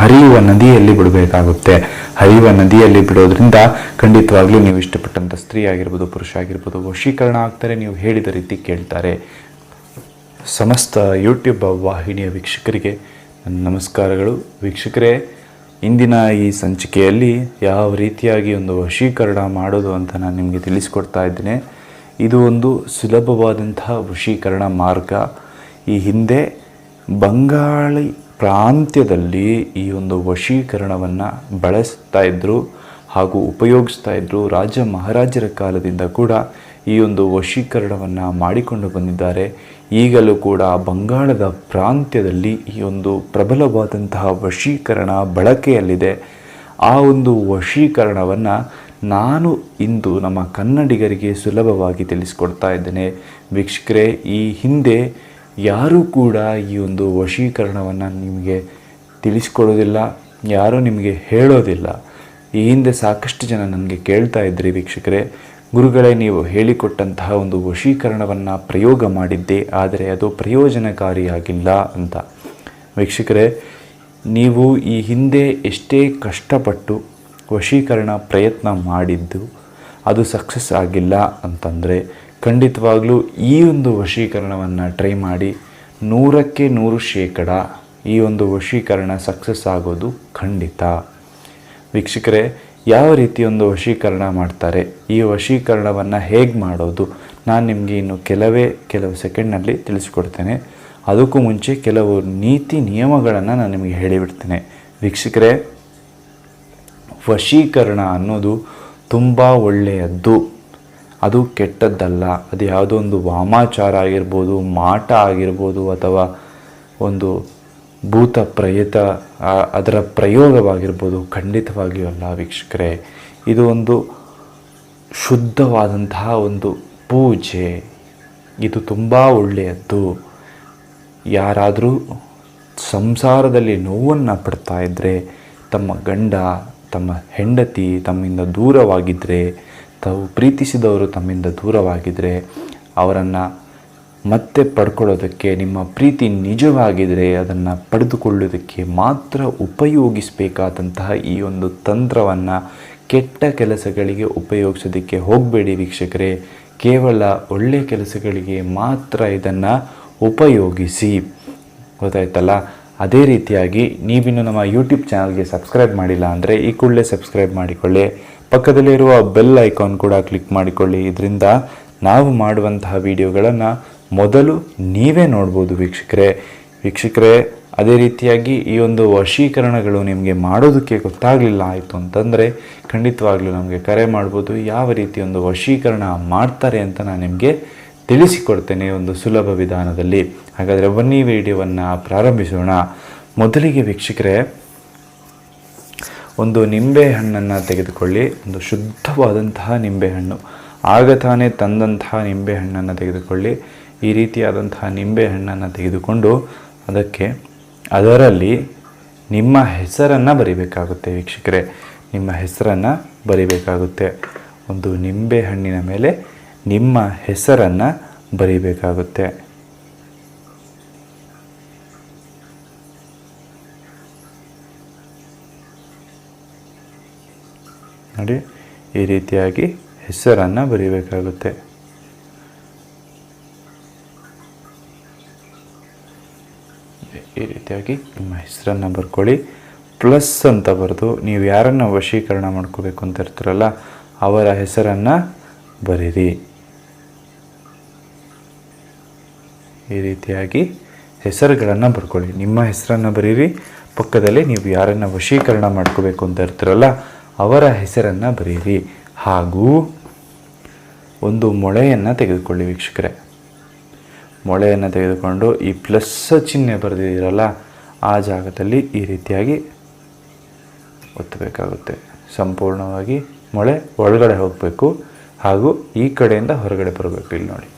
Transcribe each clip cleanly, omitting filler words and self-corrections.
ಹರಿಯುವ ನದಿಯಲ್ಲಿ ಬಿಡಬೇಕಾಗುತ್ತೆ. ಹರಿಯುವ ನದಿಯಲ್ಲಿ ಬಿಡೋದ್ರಿಂದ ಖಂಡಿತವಾಗ್ಲೂ ನೀವು ಇಷ್ಟಪಟ್ಟಂಥ ಸ್ತ್ರೀ ಆಗಿರ್ಬೋದು, ಪುರುಷ ಆಗಿರ್ಬೋದು ವಶೀಕರಣ ಆಗ್ತಾರೆ. ನೀವು ಹೇಳಿದ ರೀತಿ ಕೇಳ್ತಾರೆ. ಸಮಸ್ತ ಯೂಟ್ಯೂಬ್ ವಾಹಿನಿಯ ವೀಕ್ಷಕರಿಗೆ ನನ್ನ ನಮಸ್ಕಾರಗಳು. ವೀಕ್ಷಕರೇ, ಇಂದಿನ ಈ ಸಂಚಿಕೆಯಲ್ಲಿ ಯಾವ ರೀತಿಯಾಗಿ ಒಂದು ವಶೀಕರಣ ಮಾಡೋದು ಅಂತ ನಾನು ನಿಮಗೆ ತಿಳಿಸ್ಕೊಡ್ತಾ ಇದ್ದೇನೆ. ಇದು ಒಂದು ಸುಲಭವಾದಂತಹ ವಶೀಕರಣ ಮಾರ್ಗ. ಈ ಹಿಂದೆ ಬಂಗಾಳಿ ಪ್ರಾಂತ್ಯದಲ್ಲಿ ಈ ಒಂದು ವಶೀಕರಣವನ್ನು ಬಳಸ್ತಾ ಇದ್ದರು ಹಾಗೂ ಉಪಯೋಗಿಸ್ತಾ ಇದ್ದರು. ರಾಜ ಮಹಾರಾಜರ ಕಾಲದಿಂದ ಕೂಡ ಈ ಒಂದು ವಶೀಕರಣವನ್ನು ಮಾಡಿಕೊಂಡು ಬಂದಿದ್ದಾರೆ. ಈಗಲೂ ಕೂಡ ಬಂಗಾಳದ ಪ್ರಾಂತ್ಯದಲ್ಲಿ ಈ ಒಂದು ಪ್ರಬಲವಾದಂತಹ ವಶೀಕರಣ ಬಳಕೆಯಲ್ಲಿದೆ. ಆ ಒಂದು ವಶೀಕರಣವನ್ನು ನಾನು ಇಂದು ನಮ್ಮ ಕನ್ನಡಿಗರಿಗೆ ಸುಲಭವಾಗಿ ತಿಳಿಸ್ಕೊಡ್ತಾ ಇದ್ದೇನೆ. ವೀಕ್ಷಕರೇ, ಈ ಹಿಂದೆ ಯಾರೂ ಕೂಡ ಈ ಒಂದು ವಶೀಕರಣವನ್ನು ನಿಮಗೆ ತಿಳಿಸ್ಕೊಡೋದಿಲ್ಲ, ಯಾರೂ ನಿಮಗೆ ಹೇಳೋದಿಲ್ಲ. ಈ ಹಿಂದೆ ಸಾಕಷ್ಟು ಜನ ನನಗೆ ಕೇಳ್ತಾ ಇದ್ರಿ, ವೀಕ್ಷಕರೇ, ಗುರುಗಳೇ ನೀವು ಹೇಳಿಕೊಟ್ಟಂತಹ ಒಂದು ವಶೀಕರಣವನ್ನು ಪ್ರಯೋಗ ಮಾಡಿದ್ದೆ, ಆದರೆ ಅದು ಪ್ರಯೋಜನಕಾರಿಯಾಗಿಲ್ಲ ಅಂತ. ವೀಕ್ಷಕರೇ, ನೀವು ಈ ಹಿಂದೆ ಎಷ್ಟೇ ಕಷ್ಟಪಟ್ಟು ವಶೀಕರಣ ಪ್ರಯತ್ನ ಮಾಡಿದ್ದು ಅದು ಸಕ್ಸಸ್ ಆಗಿಲ್ಲ ಅಂತಂದರೆ ಖಂಡಿತವಾಗ್ಲೂ ಈ ಒಂದು ವಶೀಕರಣವನ್ನು ಟ್ರೈ ಮಾಡಿ. 100ಕ್ಕೆ 100% ಈ ಒಂದು ವಶೀಕರಣ ಸಕ್ಸಸ್ ಆಗೋದು ಖಂಡಿತ. ವೀಕ್ಷಕರೇ, ಯಾವ ರೀತಿ ಒಂದು ವಶೀಕರಣ ಮಾಡ್ತಾರೆ, ಈ ವಶೀಕರಣವನ್ನು ಹೇಗೆ ಮಾಡೋದು ನಾನು ನಿಮಗೆ ಇನ್ನು ಕೆಲವು ಸೆಕೆಂಡ್ನಲ್ಲಿ ತಿಳಿಸ್ಕೊಡ್ತೇನೆ. ಅದಕ್ಕೂ ಮುಂಚೆ ಕೆಲವು ನೀತಿ ನಿಯಮಗಳನ್ನು ನಾನು ನಿಮಗೆ ಹೇಳಿಬಿಡ್ತೇನೆ. ವೀಕ್ಷಕರೇ, ವಶೀಕರಣ ಅನ್ನೋದು ತುಂಬ ಒಳ್ಳೆಯದ್ದು, ಅದು ಕೆಟ್ಟದ್ದಲ್ಲ. ಅದು ಯಾವುದೋ ಒಂದು ವಾಮಾಚಾರ ಆಗಿರ್ಬೋದು, ಮಾಟ ಆಗಿರ್ಬೋದು, ಅಥವಾ ಒಂದು ಭೂತ ಪ್ರೇತ ಅದರ ಪ್ರಯೋಗವಾಗಿರ್ಬೋದು, ಖಂಡಿತವಾಗಿಯೂ ಅಲ್ಲ. ವೀಕ್ಷಕರೇ, ಇದು ಒಂದು ಶುದ್ಧವಾದಂತಹ ಒಂದು ಪೂಜೆ. ಇದು ತುಂಬ ಒಳ್ಳೆಯದ್ದು. ಯಾರಾದರೂ ಸಂಸಾರದಲ್ಲಿ ನೋವನ್ನು ಪಡ್ತಾ ಇದ್ದರೆ, ತಮ್ಮ ಗಂಡ ತಮ್ಮ ಹೆಂಡತಿ ತಮ್ಮಿಂದ ದೂರವಾಗಿದ್ದರೆ, ತಾವು ಪ್ರೀತಿಸಿದವರು ತಮ್ಮಿಂದ ದೂರವಾಗಿದ್ದರೆ, ಅವರನ್ನು ಮತ್ತೆ ಪಡ್ಕೊಳ್ಳೋದಕ್ಕೆ, ನಿಮ್ಮ ಪ್ರೀತಿ ನಿಜವಾಗಿದ್ದರೆ ಅದನ್ನು ಪಡೆದುಕೊಳ್ಳೋದಕ್ಕೆ ಮಾತ್ರ ಉಪಯೋಗಿಸಬೇಕಾದಂತಹ ಈ ಒಂದು ತಂತ್ರವನ್ನು ಕೆಟ್ಟ ಕೆಲಸಗಳಿಗೆ ಉಪಯೋಗಿಸೋದಕ್ಕೆ ಹೋಗಬೇಡಿ ವೀಕ್ಷಕರೇ. ಕೇವಲ ಒಳ್ಳೆಯ ಕೆಲಸಗಳಿಗೆ ಮಾತ್ರ ಇದನ್ನು ಉಪಯೋಗಿಸಿ. ಗೊತ್ತಾಯ್ತಲ್ಲ? ಅದೇ ರೀತಿಯಾಗಿ ನೀವಿನ್ನು ನಮ್ಮ ಯೂಟ್ಯೂಬ್ ಚಾನಲ್ಗೆ ಸಬ್ಸ್ಕ್ರೈಬ್ ಮಾಡಿಲ್ಲ ಅಂದರೆ ಈ ಕೂಡಲೇ ಸಬ್ಸ್ಕ್ರೈಬ್ ಮಾಡಿಕೊಳ್ಳಿ. ಪಕ್ಕದಲ್ಲಿರುವ ಬೆಲ್ ಐಕಾನ್ ಕೂಡ ಕ್ಲಿಕ್ ಮಾಡಿಕೊಳ್ಳಿ. ಇದರಿಂದ ನಾವು ಮಾಡುವಂತಹ ವಿಡಿಯೋಗಳನ್ನು ಮೊದಲು ನೀವೇ ನೋಡ್ಬೋದು ವೀಕ್ಷಕರೇ. ಅದೇ ರೀತಿಯಾಗಿ ಈ ಒಂದು ವಶೀಕರಣಗಳು ನಿಮಗೆ ಮಾಡೋದಕ್ಕೆ ಗೊತ್ತಾಗಲಿಲ್ಲ ಆಯಿತು ಅಂತಂದರೆ ಖಂಡಿತವಾಗ್ಲೂ ನಮಗೆ ಕರೆ ಮಾಡ್ಬೋದು. ಯಾವ ರೀತಿ ಒಂದು ವಶೀಕರಣ ಮಾಡ್ತಾರೆ ಅಂತ ನಾನು ನಿಮಗೆ ತಿಳಿಸಿಕೊಡ್ತೇನೆ ಒಂದು ಸುಲಭ ವಿಧಾನದಲ್ಲಿ. ಹಾಗಾದರೆ ಬನ್ನಿ ವಿಡಿಯೋವನ್ನು ಪ್ರಾರಂಭಿಸೋಣ. ಮೊದಲಿಗೆ ವೀಕ್ಷಕರೇ, ಒಂದು ನಿಂಬೆಹಣ್ಣನ್ನು ತೆಗೆದುಕೊಳ್ಳಿ. ಒಂದು ಶುದ್ಧವಾದಂತಹ ನಿಂಬೆಹಣ್ಣು, ಆಗ ತಾನೇ ತಂದಂತಹ ನಿಂಬೆಹಣ್ಣನ್ನು ತೆಗೆದುಕೊಳ್ಳಿ. ಈ ರೀತಿಯಾದಂತಹ ನಿಂಬೆಹಣ್ಣನ್ನು ತೆಗೆದುಕೊಂಡು ಅದರಲ್ಲಿ ನಿಮ್ಮ ಹೆಸರನ್ನು ಬರಿಬೇಕಾಗುತ್ತೆ ವೀಕ್ಷಕರೇ. ನಿಮ್ಮ ಹೆಸರನ್ನು ಬರಿಬೇಕಾಗುತ್ತೆ. ಒಂದು ನಿಂಬೆಹಣ್ಣಿನ ಮೇಲೆ ನಿಮ್ಮ ಹೆಸರನ್ನು ಬರಿಬೇಕಾಗುತ್ತೆ. ನೋಡಿ, ಈ ರೀತಿಯಾಗಿ ಹೆಸರನ್ನು ಬರಿಬೇಕಾಗುತ್ತೆ. ಈ ರೀತಿಯಾಗಿ ನಿಮ್ಮ ಹೆಸರನ್ನು ಬರ್ಕೊಳ್ಳಿ. ಪ್ಲಸ್ ಅಂತ ಬರೆದು ನೀವು ಯಾರನ್ನು ವಶೀಕರಣ ಮಾಡ್ಕೋಬೇಕು ಅಂತ ಇರ್ತೀರಲ್ಲ ಅವರ ಹೆಸರನ್ನು ಬರೀರಿ. ಈ ರೀತಿಯಾಗಿ ಹೆಸರುಗಳನ್ನು ಬರ್ಕೊಳ್ಳಿ. ನಿಮ್ಮ ಹೆಸರನ್ನು ಬರೀರಿ. ಪಕ್ಕದಲ್ಲಿ ನೀವು ಯಾರನ್ನು ವಶೀಕರಣ ಮಾಡ್ಕೋಬೇಕು ಅಂತ ಇರ್ತೀರಲ್ಲ ಅವರ ಹೆಸರನ್ನು ಬರೀರಿ. ಹಾಗೂ ಒಂದು ಮೊಳೆಯನ್ನು ತೆಗೆದುಕೊಳ್ಳಿ ವೀಕ್ಷಕರೇ. ಮೊಳೆಯನ್ನು ತೆಗೆದುಕೊಂಡು ಈ ಪ್ಲಸ್ ಚಿಹ್ನೆ ಬರೆದಿದ್ದೀರಲ್ಲ ಆ ಜಾಗದಲ್ಲಿ ಈ ರೀತಿಯಾಗಿ ಒತ್ತಬೇಕಾಗುತ್ತೆ. ಸಂಪೂರ್ಣವಾಗಿ ಮೊಳೆ ಒಳಗಡೆ ಹೋಗಬೇಕು ಹಾಗೂ ಈ ಕಡೆಯಿಂದ ಹೊರಗಡೆ ಬರಬೇಕು. ಇಲ್ಲಿ ನೋಡಿ,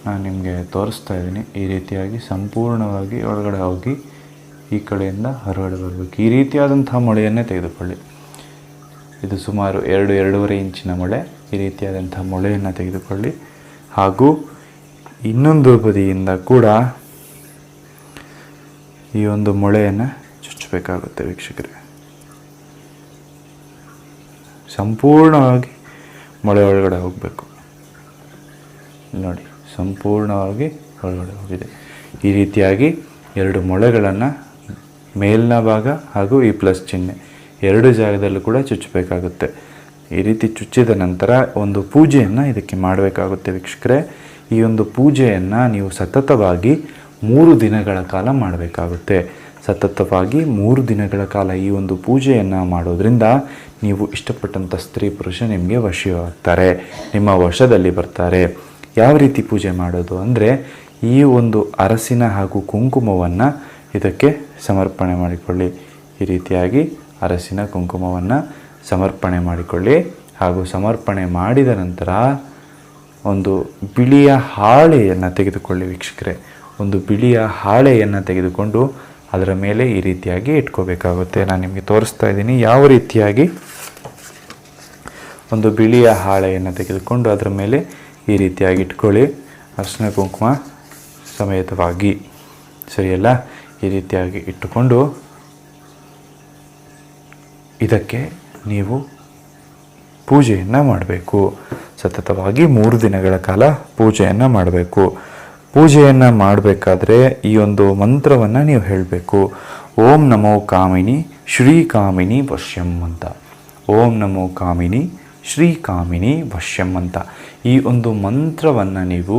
ನಾನು ನಿಮಗೆ ತೋರಿಸ್ತಾ ಇದ್ದೀನಿ. ಈ ರೀತಿಯಾಗಿ ಸಂಪೂರ್ಣವಾಗಿ ಒಳಗಡೆ ಹೋಗಿ ಈ ಕಡೆಯಿಂದ ಹೊರಗಡೆ ಬರಬೇಕು. ಈ ರೀತಿಯಾದಂತಹ ಮೊಳೆಯನ್ನೇ ತೆಗೆದುಕೊಳ್ಳಿ. ಇದು ಸುಮಾರು 2-2.5 ಇಂಚಿನ ಮೊಳೆ. ಈ ರೀತಿಯಾದಂಥ ಮೊಳೆಯನ್ನು ತೆಗೆದುಕೊಳ್ಳಿ. ಹಾಗೂ ಇನ್ನೊಂದು ಬದಿಯಿಂದ ಕೂಡ ಈ ಒಂದು ಮೊಳೆಯನ್ನು ಚುಚ್ಚಬೇಕಾಗುತ್ತೆ ವೀಕ್ಷಕರೇ. ಸಂಪೂರ್ಣವಾಗಿ ಮೊಳೆ ಒಳಗಡೆ ಹೋಗಬೇಕು. ನೋಡಿ, ಸಂಪೂರ್ಣವಾಗಿ ಒಳಗಡೆ ಹೋಗಿದೆ. ಈ ರೀತಿಯಾಗಿ 2 ಮೊಳೆಗಳನ್ನು ಮೇಲಿನ ಭಾಗ ಹಾಗೂ ಈ ಪ್ಲಸ್ ಚಿಹ್ನೆ 2 ಜಾಗದಲ್ಲೂ ಕೂಡ ಚುಚ್ಚಬೇಕಾಗುತ್ತೆ. ಈ ರೀತಿ ಚುಚ್ಚಿದ ನಂತರ ಒಂದು ಪೂಜೆಯನ್ನು ಇದಕ್ಕೆ ಮಾಡಬೇಕಾಗುತ್ತೆ ವೀಕ್ಷಕರೇ. ಈ ಒಂದು ಪೂಜೆಯನ್ನು ನೀವು ಸತತವಾಗಿ 3 ದಿನಗಳ ಕಾಲ ಮಾಡಬೇಕಾಗುತ್ತೆ. ಸತತವಾಗಿ 3 ದಿನಗಳ ಕಾಲ ಈ ಒಂದು ಪೂಜೆಯನ್ನು ಮಾಡೋದ್ರಿಂದ ನೀವು ಇಷ್ಟಪಟ್ಟಂಥ ಸ್ತ್ರೀ ಪುರುಷ ನಿಮಗೆ ವಶವಾಗ್ತಾರೆ, ನಿಮ್ಮ ವಶದಲ್ಲಿ ಬರ್ತಾರೆ. ಯಾವ ರೀತಿ ಪೂಜೆ ಮಾಡೋದು ಅಂದರೆ, ಈ ಒಂದು ಅರಸಿನ ಹಾಗೂ ಕುಂಕುಮವನ್ನು ಇದಕ್ಕೆ ಸಮರ್ಪಣೆ ಮಾಡಿಕೊಳ್ಳಿ. ಈ ರೀತಿಯಾಗಿ ಅರಸಿನ ಕುಂಕುಮವನ್ನು ಸಮರ್ಪಣೆ ಮಾಡಿಕೊಳ್ಳಿ. ಹಾಗೂ ಸಮರ್ಪಣೆ ಮಾಡಿದ ನಂತರ ಒಂದು ಬಿಳಿಯ ಹಾಳೆಯನ್ನು ತೆಗೆದುಕೊಳ್ಳಿ ವೀಕ್ಷಕರೇ. ಒಂದು ಬಿಳಿಯ ಹಾಳೆಯನ್ನು ತೆಗೆದುಕೊಂಡು ಅದರ ಮೇಲೆ ಈ ರೀತಿಯಾಗಿ ಇಟ್ಕೋಬೇಕಾಗುತ್ತೆ. ನಾನು ನಿಮಗೆ ತೋರಿಸ್ತಾ ಇದ್ದೀನಿ ಯಾವ ರೀತಿಯಾಗಿ. ಒಂದು ಬಿಳಿಯ ಹಾಳೆಯನ್ನು ತೆಗೆದುಕೊಂಡು ಅದರ ಮೇಲೆ ಈ ರೀತಿಯಾಗಿ ಇಟ್ಕೊಳ್ಳಿ, ಅರಿಶಿನ ಕುಂಕುಮ ಸಮೇತವಾಗಿ. ಸರಿಯಲ್ಲ? ಈ ರೀತಿಯಾಗಿ ಇಟ್ಟುಕೊಂಡು ಇದಕ್ಕೆ ನೀವು ಪೂಜೆಯನ್ನು ಮಾಡಬೇಕು. ಸತತವಾಗಿ 3 ದಿನಗಳ ಕಾಲ ಪೂಜೆಯನ್ನು ಮಾಡಬೇಕು. ಪೂಜೆಯನ್ನು ಮಾಡಬೇಕಾದ್ರೆ ಈ ಒಂದು ಮಂತ್ರವನ್ನು ನೀವು ಹೇಳಬೇಕು. ಓಂ ನಮೋ ಕಾಮಿನಿ ಶ್ರೀ ಕಾಮಿನಿ ವಶ್ಯಂ ಅಂತ. ಓಂ ನಮೋ ಕಾಮಿನಿ ಶ್ರೀ ಕಾಮಿನಿ ವಶ್ಯಂ ಅಂತ ಈ ಒಂದು ಮಂತ್ರವನ್ನು ನೀವು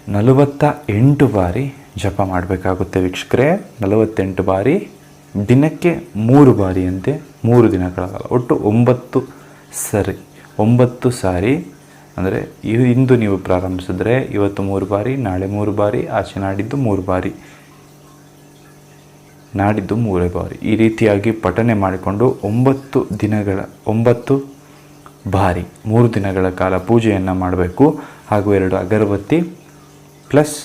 48 ಬಾರಿ ಜಪ ಮಾಡಬೇಕಾಗುತ್ತೆ ವೀಕ್ಷಕರೇ. 48 ಬಾರಿ, ದಿನಕ್ಕೆ 3 ಬಾರಿಯಂತೆ 3 ದಿನಗಳ ಕಾಲ, ಒಟ್ಟು 9 ಸಾರಿ. ಅಂದರೆ ಇಂದು ನೀವು ಪ್ರಾರಂಭಿಸಿದ್ರೆ ಇವತ್ತು 3 ಬಾರಿ, ನಾಳೆ 3 ಬಾರಿ, ಆಚೆ ನಾಡಿದ್ದು 3 ಬಾರಿ, ನಾಡಿದ್ದು 3 ಬಾರಿ. ಈ ರೀತಿಯಾಗಿ ಪಠನೆ ಮಾಡಿಕೊಂಡು 9 ಬಾರಿ 3 ದಿನಗಳ ಕಾಲ ಪೂಜೆಯನ್ನು ಮಾಡಬೇಕು. ಹಾಗೂ 2 ಅಗರಬತ್ತಿ ಪ್ಲಸ್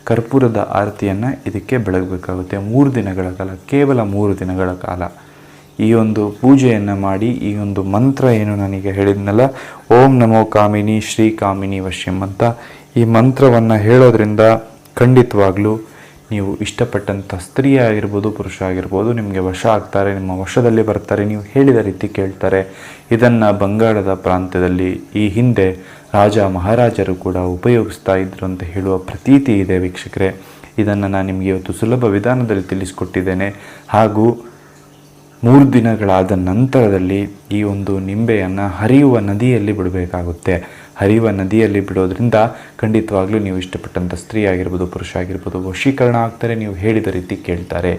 ಕರ್ಪೂರದ ಆರತಿಯನ್ನು ಇದಕ್ಕೆ ಬೆಳಗಬೇಕಾಗುತ್ತೆ. 3 ದಿನಗಳ ಕಾಲ, ಕೇವಲ 3 ದಿನಗಳ ಕಾಲ ಈ ಒಂದು ಪೂಜೆಯನ್ನು ಮಾಡಿ ಈ ಒಂದು ಮಂತ್ರ ಏನು ನಾನೀಗ ಹೇಳಿದ್ನಲ್ಲ, ಓಂ ನಮೋ ಕಾಮಿನಿ ಶ್ರೀ ಕಾಮಿನಿ ವಶ್ಯಂ ಅಂತ, ಈ ಮಂತ್ರವನ್ನು ಹೇಳೋದ್ರಿಂದ ಖಂಡಿತವಾಗ್ಲೂ ನೀವು ಇಷ್ಟಪಟ್ಟಂಥ ಸ್ತ್ರೀ ಆಗಿರ್ಬೋದು, ಪುರುಷ ಆಗಿರ್ಬೋದು ನಿಮಗೆ ವಶ ಆಗ್ತಾರೆ, ನಿಮ್ಮ ವಶದಲ್ಲಿ ಬರ್ತಾರೆ, ನೀವು ಹೇಳಿದ ರೀತಿ ಕೇಳ್ತಾರೆ. ಇದನ್ನು ಬಂಗಾಳದ ಪ್ರಾಂತ್ಯದಲ್ಲಿ ಈ ಹಿಂದೆ ರಾಜ ಮಹಾರಾಜರು ಕೂಡ ಉಪಯೋಗಿಸ್ತಾ ಇದ್ರು ಅಂತ ಹೇಳುವ ಪ್ರತೀತಿ ಇದೆ ವೀಕ್ಷಕರೇ. ಇದನ್ನು ನಾನು ನಿಮಗೆ ಇವತ್ತು ಸುಲಭ ವಿಧಾನದಲ್ಲಿ ತಿಳಿಸ್ಕೊಟ್ಟಿದ್ದೇನೆ. ಹಾಗೂ 3 ದಿನಗಳಾದ ನಂತರದಲ್ಲಿ ಈ ಒಂದು ನಿಂಬೆಯನ್ನು ಹರಿಯುವ ನದಿಯಲ್ಲಿ ಬಿಡಬೇಕಾಗುತ್ತೆ. ಹರಿಯುವ ನದಿಯಲ್ಲಿ ಬಿಡೋದ್ರಿಂದ ಖಂಡಿತವಾಗ್ಲೂ ನೀವು ಇಷ್ಟಪಟ್ಟಂಥ ಸ್ತ್ರೀ ಆಗಿರ್ಬೋದು, ಪುರುಷ ಆಗಿರ್ಬೋದು ವಶೀಕರಣ ಆಗ್ತಾರೆ, ನೀವು ಹೇಳಿದ ರೀತಿ ಕೇಳ್ತಾರೆ.